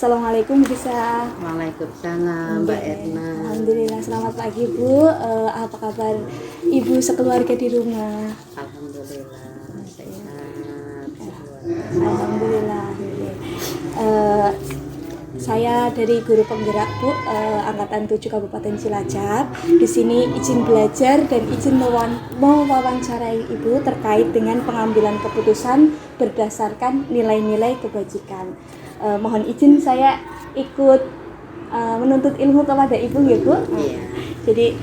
Assalamualaikum Bu Gisa. Waalaikumsalam Mbak Erna. Alhamdulillah, selamat pagi Bu. Apa kabar Ibu sekeluarga di rumah? Alhamdulillah sehat. Alhamdulillah. Saya dari guru penggerak Bu, angkatan 7 Kabupaten Cilacap. Di sini izin belajar dan izin mewawancarai Ibu terkait dengan pengambilan keputusan berdasarkan nilai-nilai kebajikan. Mohon izin saya ikut menuntut ilmu kepada Ibu ya Bu. Jadi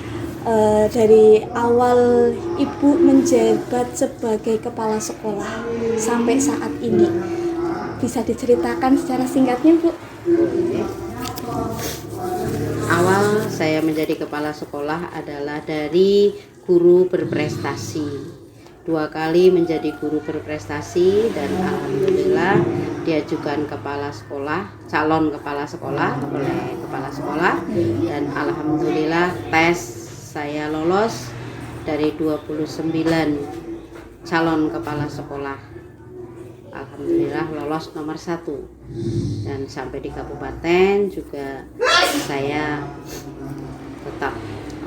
dari awal Ibu menjabat sebagai kepala sekolah sampai saat ini, bisa diceritakan secara singkatnya Bu? Awal saya menjadi kepala sekolah adalah dari guru berprestasi. 2 kali menjadi guru berprestasi dan alhamdulillah diajukan kepala sekolah, calon kepala sekolah oleh kepala sekolah, dan alhamdulillah tes saya lolos dari 29 calon kepala sekolah. Alhamdulillah lolos nomor 1, dan sampai di kabupaten juga saya tetap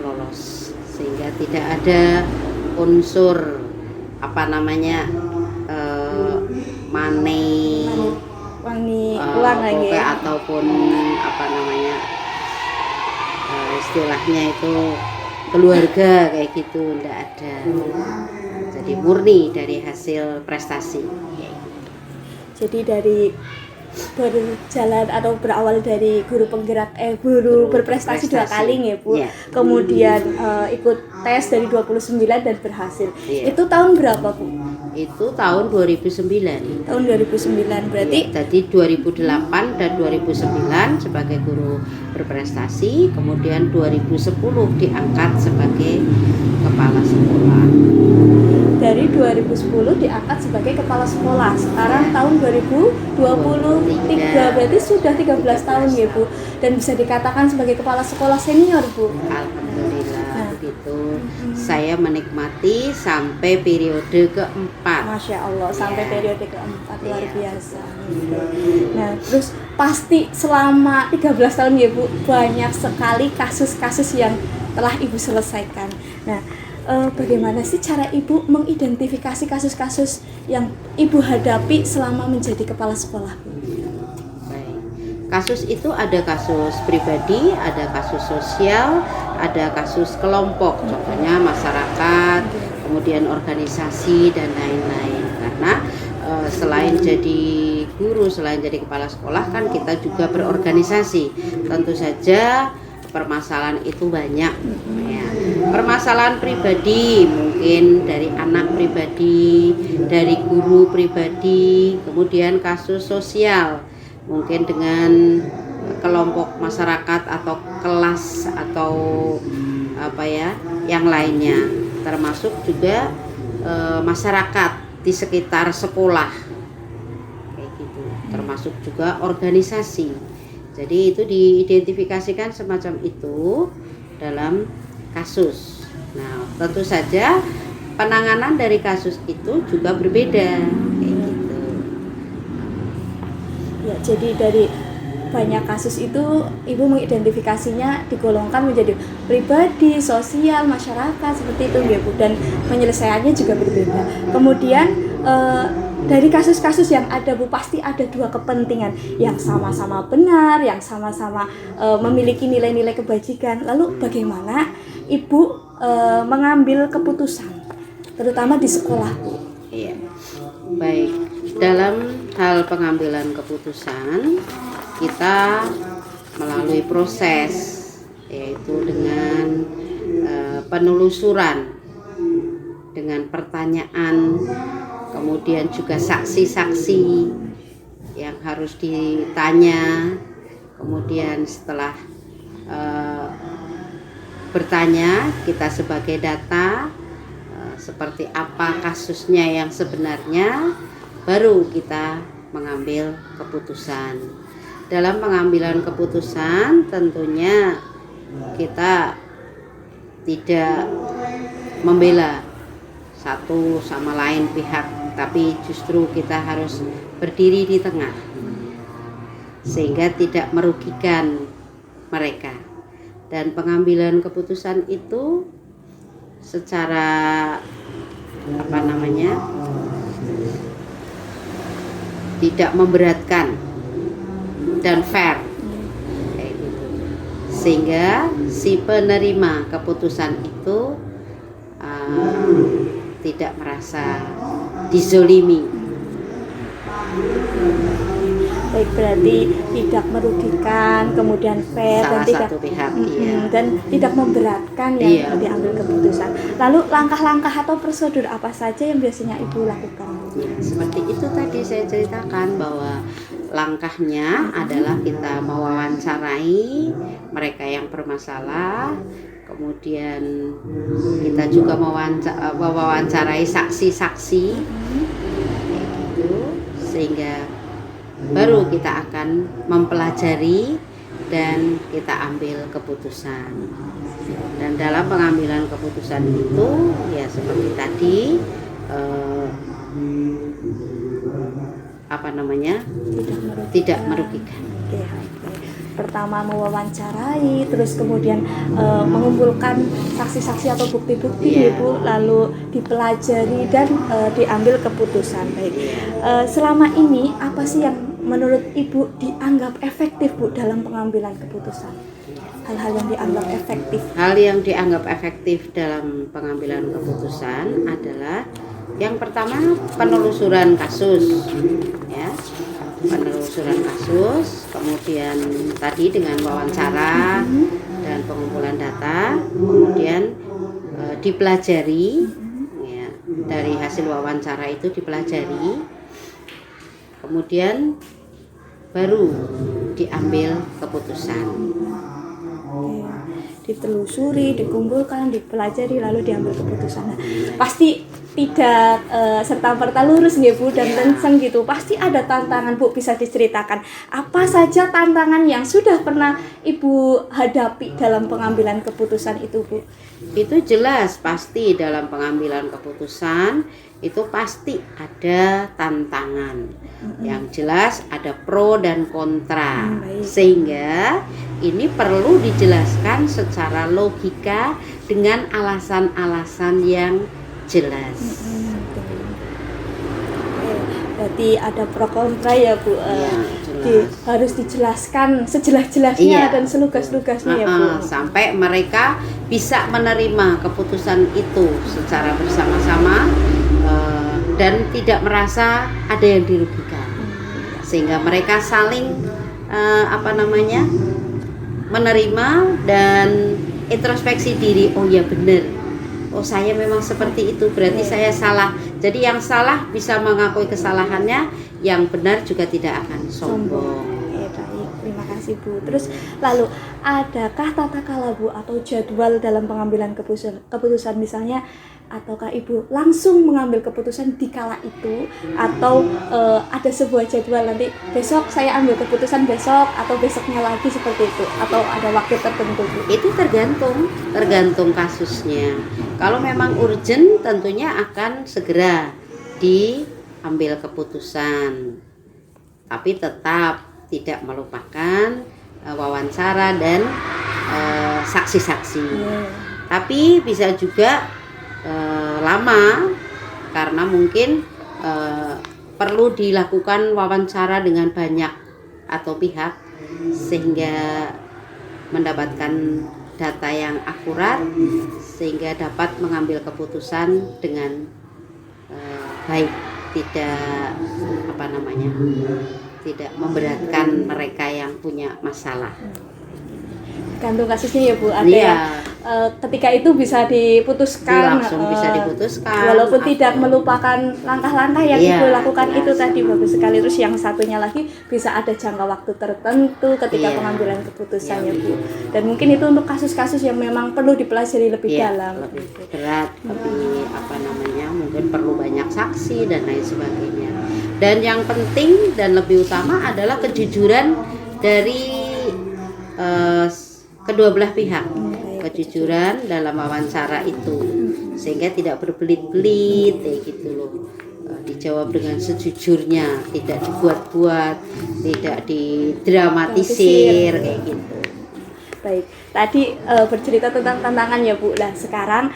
lolos, sehingga tidak ada unsur wangi uang lagi ya? Ataupun istilahnya itu keluarga kayak gitu, enggak ada. Jadi murni dari hasil prestasi. Jadi dari berjalan atau berawal dari guru penggerak guru berprestasi 2 kali ya Bu. Yeah. Kemudian ikut tes dari 29 dan berhasil. Yeah. Itu tahun berapa Bu? Itu tahun 2009. Tahun 2009 berarti. Jadi 2008 dan 2009 sebagai guru berprestasi, kemudian 2010 diangkat sebagai kepala sekolah. Dari 2010 diangkat sebagai kepala sekolah. Sekarang tahun 2023, berarti sudah 13 tahun ya Bu. Dan bisa dikatakan sebagai kepala sekolah senior Bu. Alhamdulillah begitu. Saya menikmati sampai periode keempat. Masya Allah, sampai periode keempat, luar biasa. Nah, terus pasti selama 13 tahun ya Bu, banyak sekali kasus-kasus yang telah Ibu selesaikan. Nah, bagaimana sih cara Ibu mengidentifikasi kasus-kasus yang Ibu hadapi selama menjadi kepala sekolah? Baik. Kasus itu ada kasus pribadi, ada kasus sosial, ada kasus kelompok, contohnya masyarakat, kemudian organisasi dan lain-lain. Karena selain jadi guru, selain jadi kepala sekolah kan kita juga berorganisasi. Tentu saja permasalahan itu banyak ya. Permasalahan pribadi mungkin dari anak pribadi, dari guru pribadi, kemudian kasus sosial mungkin dengan kelompok masyarakat atau kelas atau yang lainnya, termasuk juga masyarakat di sekitar sekolah kayak gitu, termasuk juga organisasi. Jadi itu diidentifikasikan semacam itu dalam kasus. Nah, tentu saja penanganan dari kasus itu juga berbeda kayak gitu. Ya, jadi dari banyak kasus itu Ibu mengidentifikasinya digolongkan menjadi pribadi, sosial, masyarakat seperti itu ya Bu, dan penyelesaiannya juga berbeda. Kemudian dari kasus-kasus yang ada Bu, pasti ada 2 kepentingan yang sama-sama benar, yang sama-sama memiliki nilai-nilai kebajikan. Lalu bagaimana Ibu mengambil keputusan, terutama di sekolah Bu? Iya, baik. Dalam hal pengambilan keputusan kita melalui proses, yaitu dengan penelusuran, dengan pertanyaan, kemudian juga saksi-saksi yang harus ditanya. Kemudian setelah bertanya, kita sebagai data seperti apa kasusnya yang sebenarnya, baru kita mengambil keputusan. Dalam pengambilan keputusan tentunya kita tidak membela satu sama lain pihak, tapi justru kita harus berdiri di tengah. sehingga tidak merugikan mereka. Dan pengambilan keputusan itu secara tidak memberatkan dan fair kayak gitu. Sehingga si penerima keputusan itu tidak merasa dizolimi. Baik, berarti tidak merugikan, kemudian fair Salah dan satu pihak, iya. dan tidak memberatkan yang diambil keputusan. Lalu langkah-langkah atau prosedur apa saja yang biasanya Ibu lakukan? Ya, seperti itu tadi saya ceritakan bahwa langkahnya adalah kita mewawancarai mereka yang bermasalah, kemudian kita juga mewawancarai saksi-saksi, kayak gitu, sehingga baru kita akan mempelajari dan kita ambil keputusan. Dan dalam pengambilan keputusan itu ya seperti tadi tidak merugikan. Oke. Pertama mewawancarai, terus kemudian mengumpulkan saksi-saksi atau bukti-bukti, Ibu, lalu dipelajari dan diambil keputusan. Baik. Selama ini apa sih yang menurut Ibu dianggap efektif, Bu, dalam pengambilan keputusan? Hal-hal yang dianggap efektif. Hal yang dianggap efektif dalam pengambilan keputusan adalah yang pertama penelusuran kasus, ya. Penelusuran kasus, kemudian tadi dengan wawancara dan pengumpulan data, kemudian dipelajari, ya, dari hasil wawancara itu dipelajari, kemudian baru diambil keputusan. Ditelusuri, dikumpulkan, dipelajari, lalu diambil keputusan. Nah, pasti tidak serta-merta lurus nih, Bu, dan tenceng gitu. Pasti ada tantangan, Bu. Bisa diceritakan apa saja tantangan yang sudah pernah Ibu hadapi dalam pengambilan keputusan itu, Bu? Itu jelas pasti dalam pengambilan keputusan itu pasti ada tantangan. Yang jelas ada pro dan kontra. Sehingga ini perlu dijelaskan secara logika dengan alasan-alasan yang jelas. Berarti ada pro kontra ya, Bu. Harus dijelaskan sejelas-jelasnya dan selugas-lugasnya, ya, Bu. Sampai mereka bisa menerima keputusan itu secara bersama-sama dan tidak merasa ada yang dirugikan. Sehingga mereka saling menerima dan introspeksi diri. Oh ya benar, oh saya memang seperti itu, berarti saya salah. Jadi yang salah bisa mengakui kesalahannya, yang benar juga tidak akan sombong. Baik, terima kasih, Bu. Terus lalu adakah tata kelola, Bu, atau jadwal dalam pengambilan keputusan misalnya, ataukah Ibu langsung mengambil keputusan di kala itu, atau ada sebuah jadwal nanti besok saya ambil keputusan besok atau besoknya lagi seperti itu, atau ada waktu tertentu, Bu? Itu tergantung kasusnya. Kalau memang urgent tentunya akan segera diambil keputusan, tapi tetap tidak melupakan wawancara dan saksi-saksi. Tapi bisa juga lama karena mungkin perlu dilakukan wawancara dengan banyak atau pihak sehingga mendapatkan data yang akurat sehingga dapat mengambil keputusan dengan baik, tidak tidak memberatkan mereka yang punya masalah. Gantung kasusnya ya, Bu, ada yang ketika itu bisa diputuskan, langsung bisa diputuskan walaupun tidak melupakan langkah-langkah yang Ibu lakukan. Itu tadi bagus sekali. Terus yang satunya lagi bisa ada jangka waktu tertentu ketika pengambilan keputusan, ya, Bu. Dan mungkin itu untuk kasus-kasus yang memang perlu dipelajari lebih dalam, lebih berat, lebih mungkin perlu banyak saksi dan lain sebagainya. Dan yang penting dan lebih utama adalah kejujuran dari kedua belah pihak, kejujuran dalam wawancara itu, sehingga tidak berbelit-belit kayak gitu loh. dijawab dengan sejujurnya, tidak dibuat-buat, tidak didramatisir kayak gitu. Baik, tadi bercerita tentang tantangan ya Bu. Nah sekarang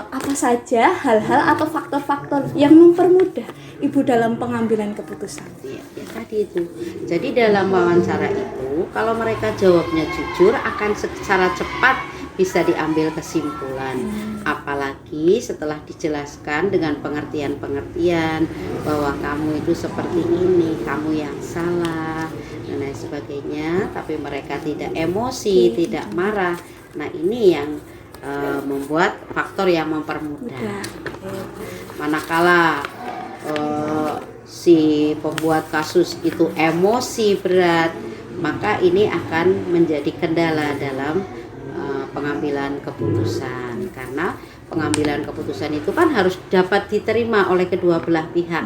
apa saja hal-hal atau faktor-faktor yang mempermudah Ibu dalam pengambilan keputusan? Ya, tadi itu. Jadi dalam wawancara itu, kalau mereka jawabnya jujur, akan secara cepat bisa diambil kesimpulan. Apalagi setelah dijelaskan dengan pengertian-pengertian bahwa kamu itu seperti ini, kamu yang salah, dan lain sebagainya. Tapi mereka tidak emosi, tidak marah. Nah ini yang membuat faktor yang mempermudah. Manakala si pembuat kasus itu emosi berat, maka ini akan menjadi kendala dalam pengambilan keputusan, karena pengambilan keputusan itu kan harus dapat diterima oleh kedua belah pihak.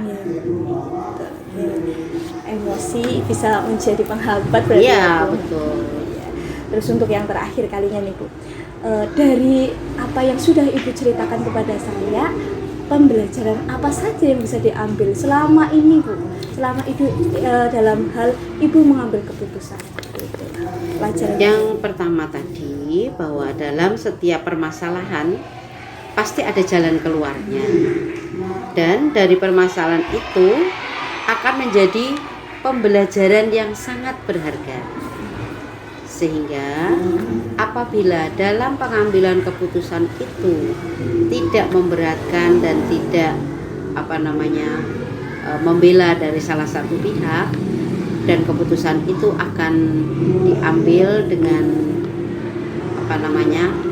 Emosi bisa menjadi penghambat berarti. Iya, betul. Terus untuk yang terakhir kalinya nih Bu, dari apa yang sudah Ibu ceritakan kepada saya, pembelajaran apa saja yang bisa diambil selama ini Bu, selama Ibu dalam hal Ibu mengambil keputusan? Pelajaran yang pertama tadi, bahwa dalam setiap permasalahan pasti ada jalan keluarnya, dan dari permasalahan itu akan menjadi pembelajaran yang sangat berharga. Sehingga apabila dalam pengambilan keputusan itu tidak memberatkan dan tidak membela dari salah satu pihak, dan keputusan itu akan diambil dengan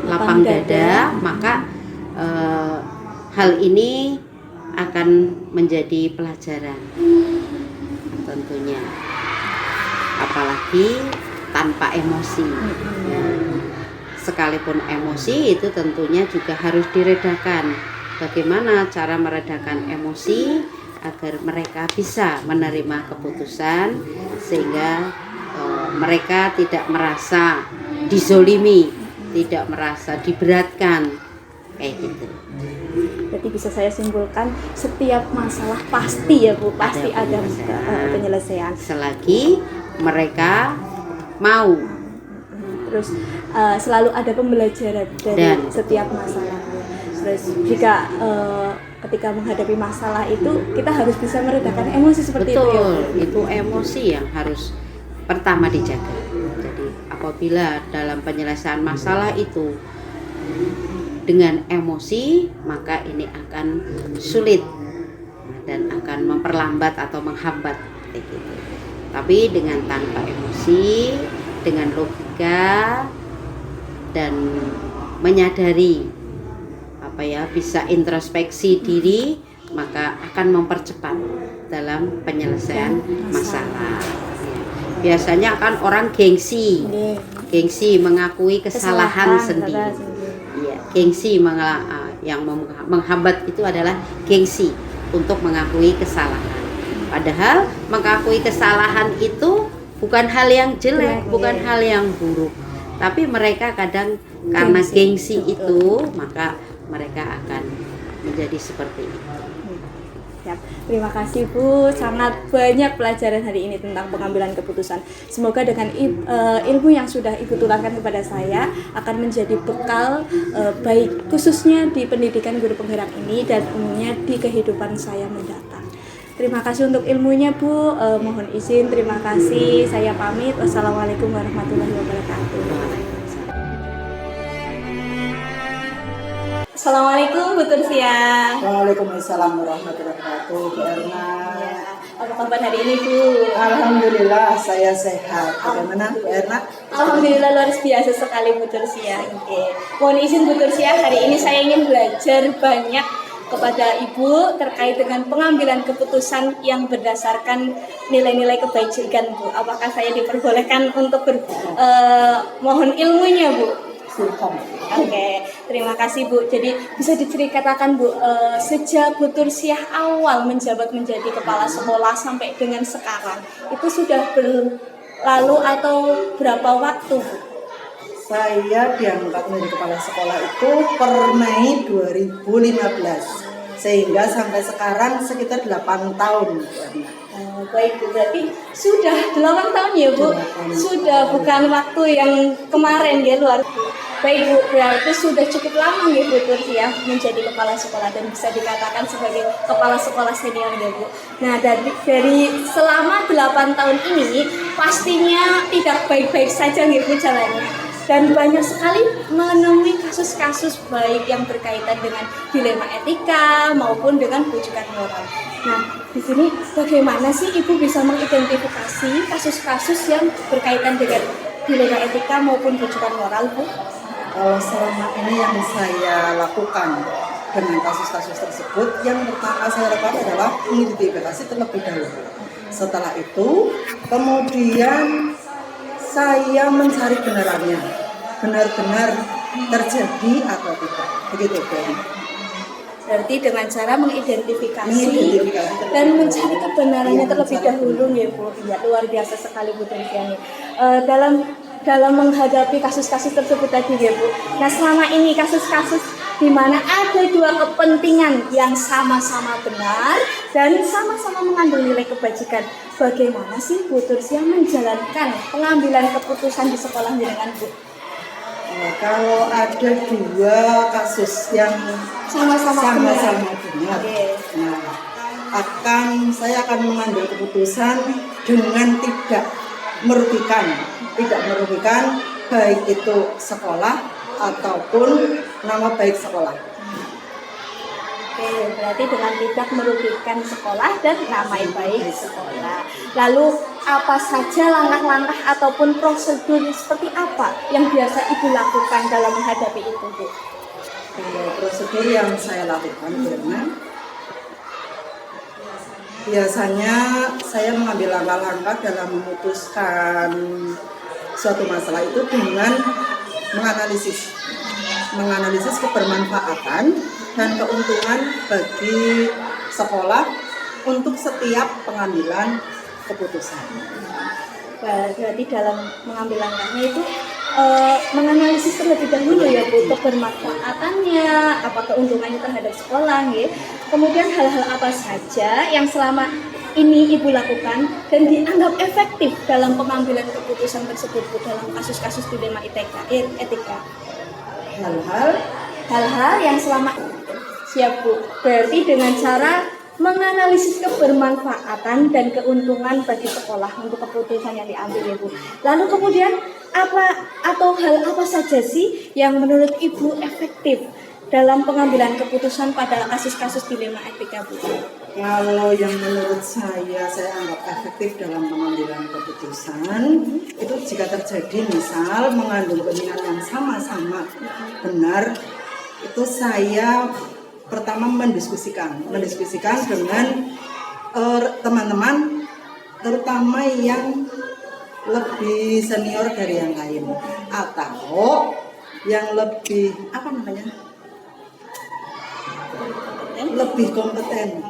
lapang dada, maka hal ini akan menjadi pelajaran tentunya, apalagi tanpa emosi. Sekalipun emosi itu tentunya juga harus diredakan. Bagaimana cara meredakan emosi agar mereka bisa menerima keputusan, sehingga mereka tidak merasa dizolimi, tidak merasa diberatkan kayak gitu. Berarti bisa saya simpulkan setiap masalah pasti ya Bu, pasti ada penyelesaian selagi mereka mau. Terus selalu ada pembelajaran dari setiap masalah. Terus jika ketika menghadapi masalah itu kita harus bisa meredakan emosi seperti itu ya. Itu emosi yang harus pertama dijaga. Jadi apabila dalam penyelesaian masalah itu dengan emosi, maka ini akan sulit dan akan memperlambat atau menghambat gitu. Tapi dengan tanpa emosi, dengan logika dan menyadari bisa introspeksi diri, maka akan mempercepat dalam penyelesaian masalah. Biasanya kan orang gengsi mengakui kesalahan sendiri. Iya, gengsi yang menghambat itu adalah gengsi untuk mengakui kesalahan. Padahal mengakui kesalahan itu bukan hal yang jelek, bukan hal yang buruk. Tapi mereka kadang karena gengsi itu, maka mereka akan menjadi seperti itu. Terima kasih Bu, sangat banyak pelajaran hari ini tentang pengambilan keputusan. Semoga dengan ilmu yang sudah Ibu tularkan kepada saya akan menjadi bekal baik khususnya di pendidikan guru penggerak ini dan umumnya di kehidupan saya mendatang. Terima kasih untuk ilmunya Bu, mohon izin, terima kasih, saya pamit. Wassalamualaikum warahmatullahi wabarakatuh. Assalamualaikum Bu Tursia. Waalaikumsalam warahmatullahi wabarakatuh, Bu Erna. Ya, apa kabar hari ini Bu? Alhamdulillah saya sehat. Bagaimana Bu Erna? Alhamdulillah luar biasa sekali Bu Tursia. Oke. Mohon izin Bu Tursia, hari ini saya ingin belajar banyak kepada Ibu terkait dengan pengambilan keputusan yang berdasarkan nilai-nilai kebaikan Bu. Apakah saya diperbolehkan untuk mohon ilmunya Bu? Oke, terima kasih Bu. Jadi bisa diceritakan Bu, sejak Bu Tursiah awal menjabat menjadi kepala sekolah sampai dengan sekarang, itu sudah berlalu atau berapa waktu Bu? Saya diangkat menjadi kepala sekolah itu per Mei 2015. sehingga sampai sekarang sekitar 8 tahun. Baik Bu, berarti sudah 8 tahun ya Bu? 8 Sudah, bukan waktu yang kemarin ya, luar. Baik Bu, berarti sudah cukup lama ya Bu Tursi ya menjadi kepala sekolah dan bisa dikatakan sebagai kepala sekolah senior ya Bu. Nah dari selama 8 tahun ini pastinya tidak baik-baik saja ya Bu jalannya. Dan banyak sekali menemui kasus-kasus baik yang berkaitan dengan dilema etika maupun dengan bujukan moral. Nah, di sini bagaimana sih Ibu bisa mengidentifikasi kasus-kasus yang berkaitan dengan dilema etika maupun bujukan moral, Bu? Kalau selama ini yang saya lakukan dengan kasus-kasus tersebut, yang pertama saya lakukan adalah mengidentifikasi terlebih dahulu. Setelah itu, kemudian saya mencari kebenarannya, benar-benar terjadi atau tidak, begitu Bu. Berarti dengan cara mengidentifikasi dan mencari kebenarannya terlebih dahulu ya Bu. Ya, luar biasa sekali Bu Triviani. Dalam menghadapi kasus-kasus tersebut tadi ya Bu. Nah selama ini kasus-kasus di mana ada dua kepentingan yang sama-sama benar dan sama-sama mengandung nilai kebajikan. Bagaimana sih Bu Tursia menjalankan pengambilan keputusan di sekolah dengan Bu? Kalau ada dua kasus yang sama-sama benar, nah, saya akan mengambil keputusan dengan tidak merugikan baik itu sekolah ataupun nama baik sekolah. Oke, berarti dengan tidak merugikan sekolah dan nama baik sekolah. Lalu apa saja langkah-langkah ataupun prosedur seperti apa yang biasa Ibu lakukan dalam menghadapi itu, Bu? Prosedur yang saya lakukan karena biasanya saya mengambil langkah-langkah dalam memutuskan suatu masalah itu dengan menganalisis kebermanfaatan dan keuntungan bagi sekolah untuk setiap pengambilan keputusan. Berarti dalam mengambil langkahnya itu menganalisis terlebih dahulu ya Bu, kebermanfaatannya, apa keuntungannya terhadap sekolah ya. Kemudian hal-hal apa saja yang selama ini Ibu lakukan dan dianggap efektif dalam pengambilan keputusan tersebut Bu, dalam kasus-kasus dilema etika. Hal-hal yang selama siap Bu. Berarti dengan cara menganalisis kebermanfaatan dan keuntungan bagi sekolah untuk keputusan yang diambil ya Bu. Lalu kemudian hal apa saja sih yang menurut Ibu efektif dalam pengambilan keputusan pada kasus-kasus dilema etika Bu? Kalau yang menurut saya anggap efektif dalam pengambilan keputusan itu jika terjadi misal mengandung kepentingan yang sama-sama benar, itu saya pertama mendiskusikan dengan teman-teman terutama yang lebih senior dari yang lain atau yang lebih lebih kompeten.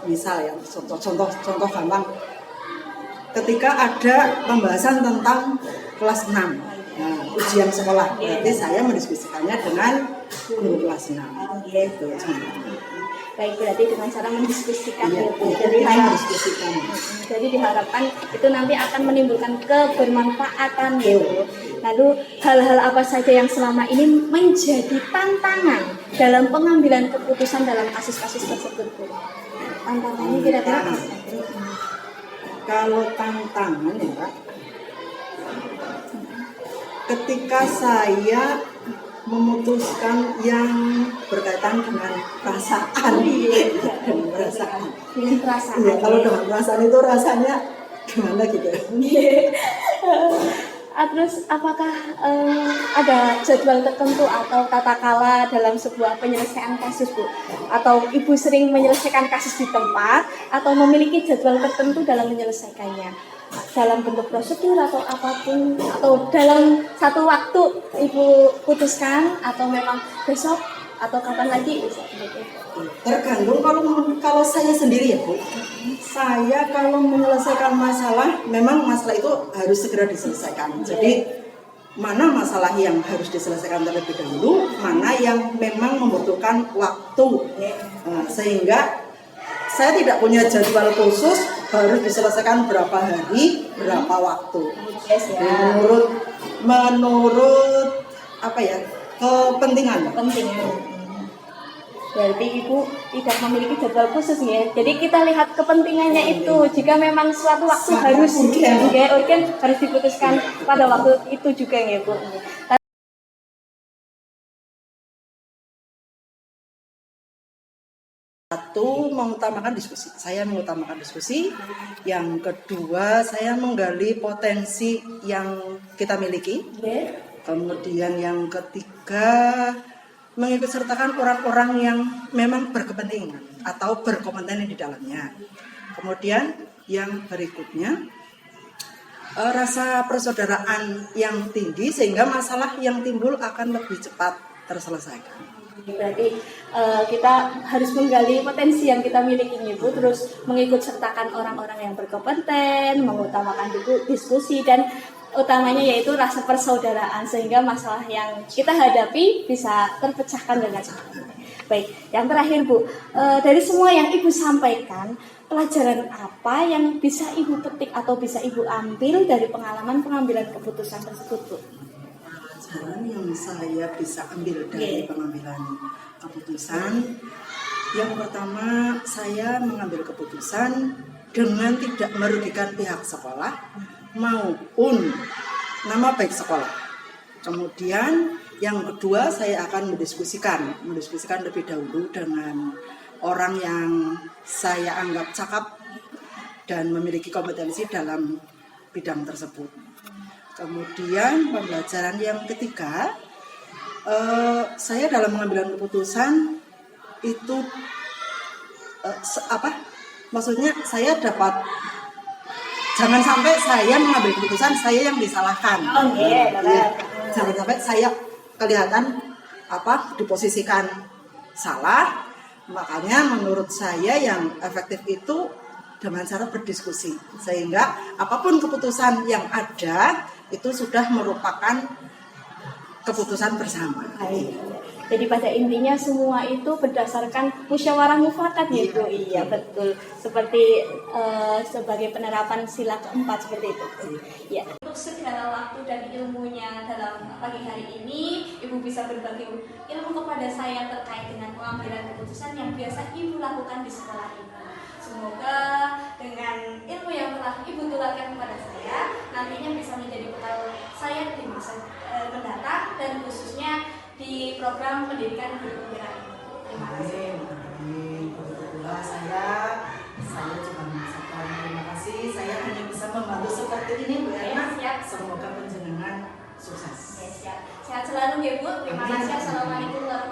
Misal yang contoh gampang, ketika ada pembahasan tentang kelas 6, ujian sekolah, berarti saya mendiskusikannya dengan guru kelas 6 gitu. Baik, berarti dengan cara mendiskusikan ya, Bu. Jadi diharapkan itu nanti akan menimbulkan kebermanfaatan ya Bu. Lalu hal-hal apa saja yang selama ini menjadi tantangan dalam pengambilan keputusan dalam kasus-kasus tersebut Bu? Tantangannya kira-kira apa? Kalau tantangan ya Pak, ketika saya memutuskan yang berkaitan dengan perasaan. Ya, kalau dengan perasaan itu rasanya gimana gitu. Terus apakah ada jadwal tertentu atau tata kala dalam sebuah penyelesaian kasus Bu? Atau Ibu sering menyelesaikan kasus di tempat atau memiliki jadwal tertentu dalam menyelesaikannya? Dalam bentuk prosedur atau apapun, atau dalam satu waktu Ibu putuskan atau memang besok atau kapan lagi bisa begitu? Tergantung kalau saya sendiri ya Bu. Saya kalau menyelesaikan masalah, memang masalah itu harus segera diselesaikan. Jadi mana masalah yang harus diselesaikan terlebih dahulu, mana yang memang membutuhkan waktu. Sehingga saya tidak punya jadwal khusus harus diselesaikan berapa hari, berapa waktu. Menurut apa ya, kepentingan. Berarti Ibu tidak memiliki jadwal khusus ya. Jadi kita lihat kepentingannya itu. Jika memang suatu waktu harus urgen harus diputuskan pada waktu itu juga ya Bu. Satu, mengutamakan diskusi. Saya mengutamakan diskusi. Yang kedua, saya menggali potensi yang kita miliki. Kemudian yang ketiga, mengikut sertakan orang-orang yang memang berkepentingan atau berkompeten di dalamnya. Kemudian yang berikutnya, rasa persaudaraan yang tinggi sehingga masalah yang timbul akan lebih cepat terselesaikan. Berarti kita harus menggali potensi yang kita miliki Bu, terus mengikut sertakan orang-orang yang berkompeten, mengutamakan diskusi, dan utamanya yaitu rasa persaudaraan sehingga masalah yang kita hadapi bisa terpecahkan dengan cepat. Baik, yang terakhir Bu, dari semua yang Ibu sampaikan, pelajaran apa yang bisa Ibu petik atau bisa Ibu ambil dari pengalaman pengambilan keputusan tersebut Bu? Pelajaran yang saya bisa ambil dari pengambilan keputusan, yang pertama, saya mengambil keputusan dengan tidak merugikan pihak sekolah maupun nama baik sekolah. Kemudian yang kedua, saya akan mendiskusikan lebih dahulu dengan orang yang saya anggap cakap dan memiliki kompetensi dalam bidang tersebut. Kemudian pembelajaran yang ketiga, saya dalam pengambilan keputusan itu maksudnya saya dapat, jangan sampai saya mengambil keputusan saya yang disalahkan. Jangan sampai saya kelihatan diposisikan salah. Makanya menurut saya yang efektif itu dengan cara berdiskusi, sehingga apapun keputusan yang ada itu sudah merupakan keputusan bersama. Jadi pada intinya semua itu berdasarkan musyawarah mufakat ya Bu. Iya betul. Seperti sebagai penerapan sila keempat seperti itu. Ya. Untuk segala waktu dan ilmunya dalam pagi hari ini, Ibu bisa berbagi ilmu kepada saya terkait dengan pengambilan keputusan yang biasa Ibu lakukan di sekolah ini. Semoga dengan ilmu yang telah Ibu tularkan kepada saya nantinya bisa menjadi bekal saya di masa mendatang dan khususnya di program pendidikan guru penggerak ini. Terima kasih. Kebetulan saya cuma mengucapkan terima kasih. Saya hanya bisa membantu seperti ini Bu Erna. Semoga penjenengan sukses. Sehat selalu ya Bu. Terima kasih. Assalamualaikum warahmatullahi wabarakatuh.